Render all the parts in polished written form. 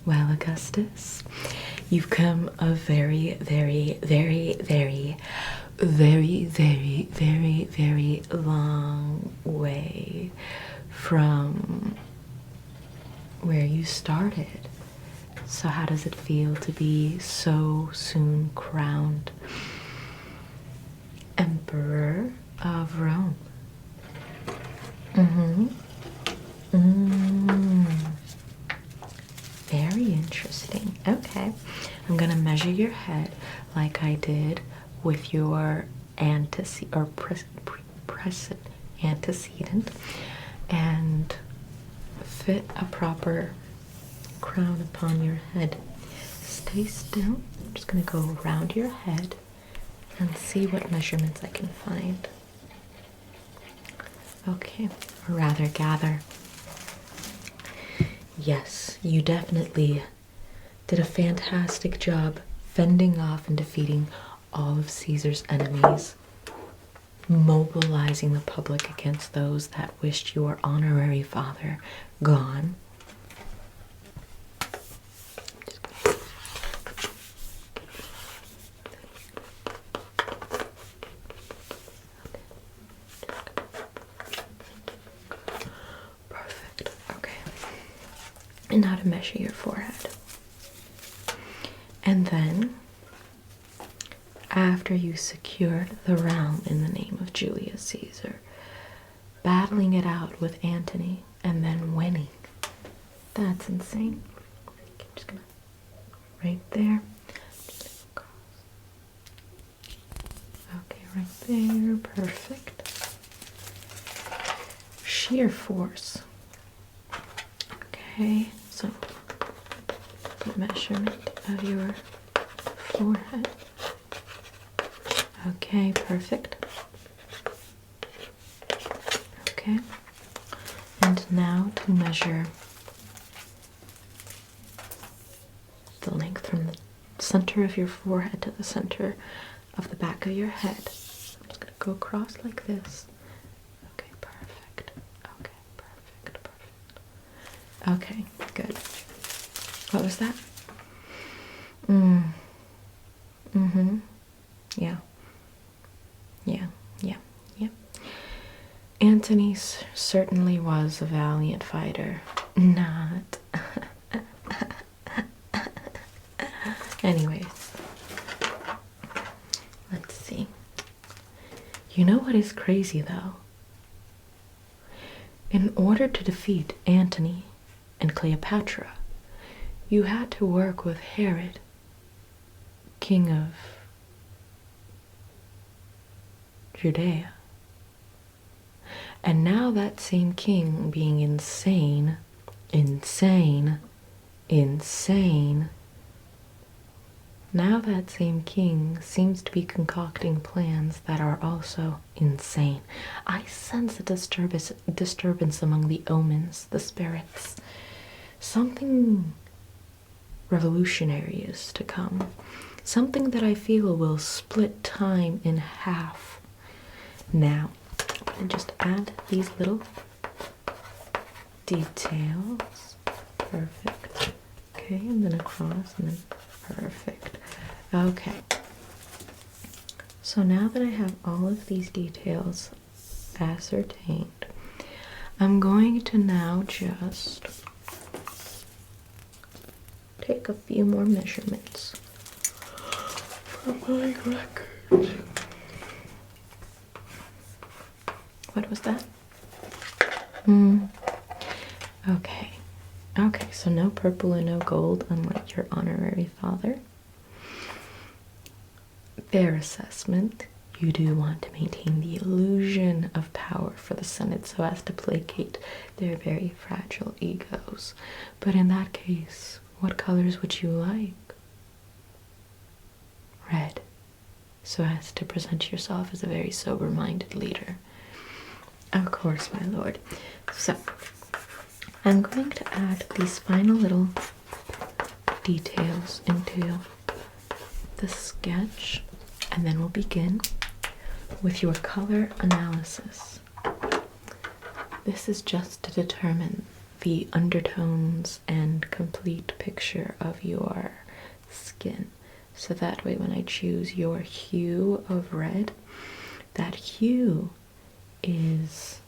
Well, Augustus, you've come a very, very, very, very, very, very, very, very long way from where you started. So how does it feel to be so soon crowned Emperor of Rome? Very interesting. Okay, I'm gonna measure your head like I did with your antecedent and fit a proper crown upon your head. Stay still. I'm just gonna go around your head and see what measurements I can find. Okay, or rather gather. Yes, you definitely did a fantastic job fending off and defeating all of Caesar's enemies, mobilizing the public against those that wished your honorary father gone. Perfect. Okay. And now to measure your forehead. And then, after you secured the realm in the name of Julius Caesar, battling it out with Antony, and then winning. That's insane. Okay, I'm just gonna, right there. Okay, right there, perfect. Sheer force. Okay, so the measurement of your forehead. Okay, perfect. Okay, and now to measure the length from the center of your forehead to the center of the back of your head. I'm just gonna go across like this. Okay, perfect. Okay, perfect, perfect. Okay, good. What was that? Yeah. Yeah, yeah, yeah. Antony certainly was a valiant fighter. Not. Anyways, let's see. You know what is crazy though? In order to defeat Antony and Cleopatra, you had to work with Herod, king of Judea. And now that same king being insane, now that same king seems to be concocting plans that are also insane. I sense a disturbance among the omens, the spirits. Something revolutionary is to come. Something that I feel will split time in half. Now, I'm going to just add these little details. Perfect. Okay, and then across, and then perfect. Okay. So now that I have all of these details ascertained, I'm going to now just take a few more measurements from my record. What was that? Okay. Okay, so no purple and no gold, unlike your honorary father. Fair assessment. You do want to maintain the illusion of power for the Senate so as to placate their very fragile egos. But in that case, what colors would you like? Red, so as to present yourself as a very sober-minded leader. Of course, my lord. So, I'm going to add these final little details into the sketch, and then we'll begin with your color analysis. This is just to determine the undertones and complete picture of your skin. So that way when I choose your hue of red, that hue is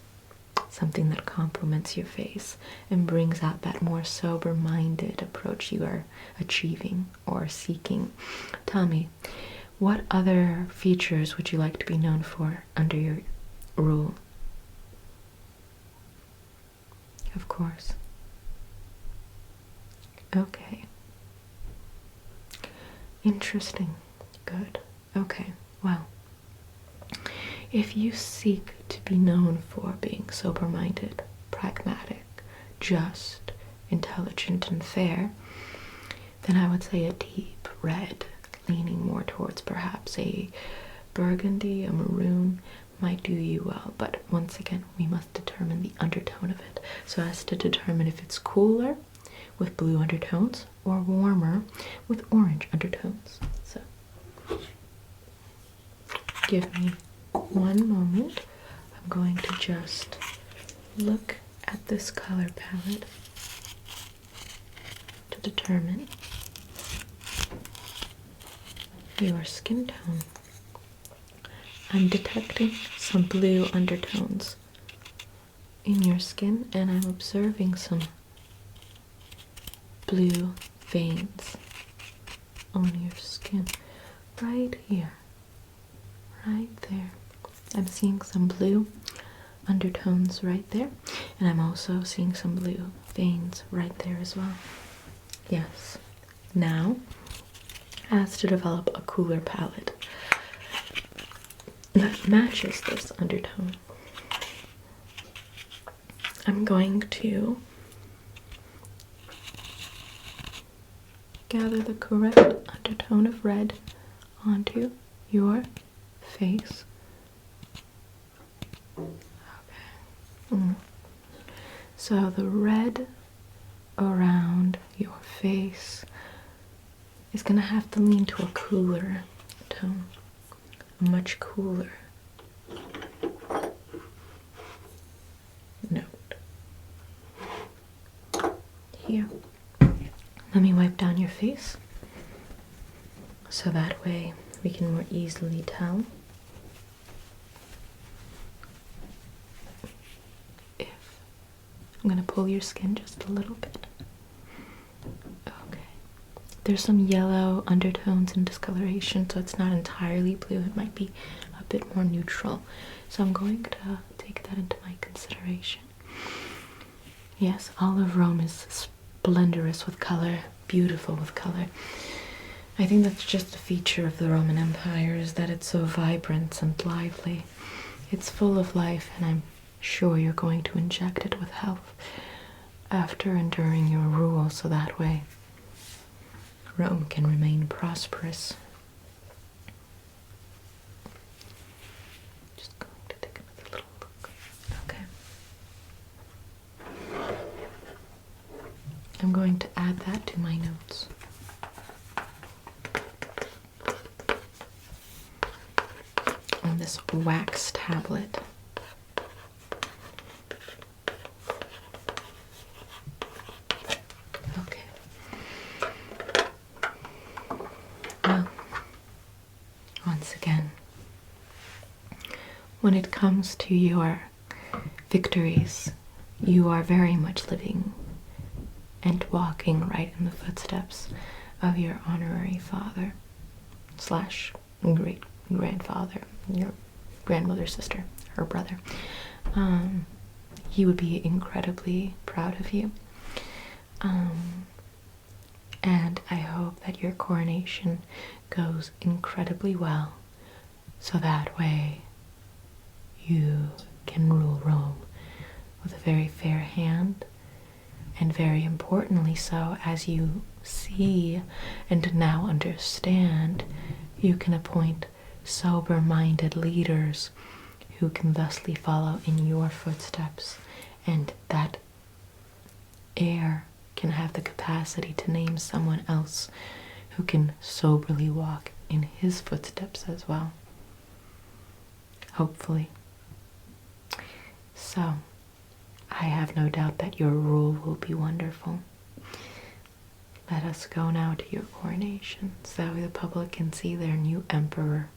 something that complements your face and brings out that more sober-minded approach you are achieving or seeking. Tell me, what other features would you like to be known for under your rule? Of course. Okay. Interesting. Good. Okay. Well, if you seek to be known for being sober-minded, pragmatic, just, intelligent, and fair, then I would say a deep red, leaning more towards perhaps a burgundy, a maroon, might do you well. But once again, we must determine the undertone of it, so as to determine if it's cooler with blue undertones or warmer with orange undertones. So give me one moment. I'm going to just look at this color palette to determine your skin tone. I'm detecting some blue undertones in your skin, and I'm observing some blue veins on your skin right here, right there. I'm seeing some blue undertones right there, and I'm also seeing some blue veins right there as well. Yes. Now, as to develop a cooler palette that matches this undertone, I'm going to gather the correct undertone of red onto your face. Okay. So the red around your face is going to have to lean to a cooler tone, a much cooler note. Here. Let me wipe down your face so that way we can more easily tell if I'm going to pull your skin just a little bit. Okay. There's some yellow undertones and discoloration, so it's not entirely blue. It might be a bit more neutral. So I'm going to take that into my consideration. Yes, all of Rome is splendorous with color, beautiful with color. I think that's just a feature of the Roman Empire, is that it's so vibrant and lively. It's full of life, and I'm sure you're going to inject it with health after and during your rule, so that way Rome can remain prosperous. Just going to take another little look. Okay. I'm going to add that to my notes. On this wax tablet. Okay. Well, once again, when it comes to your victories, you are very much living and walking right in the footsteps of your honorary father slash great grandfather, your grandmother's sister, her brother. He would be incredibly proud of you. And I hope that your coronation goes incredibly well, so that way you can rule Rome with a very fair hand, and very importantly so, as you see and now understand, you can appoint sober-minded leaders who can thusly follow in your footsteps, and that heir can have the capacity to name someone else who can soberly walk in his footsteps as well. Hopefully. So, I have no doubt that your rule will be wonderful. Let us go now to your coronation, so that way the public can see their new emperor.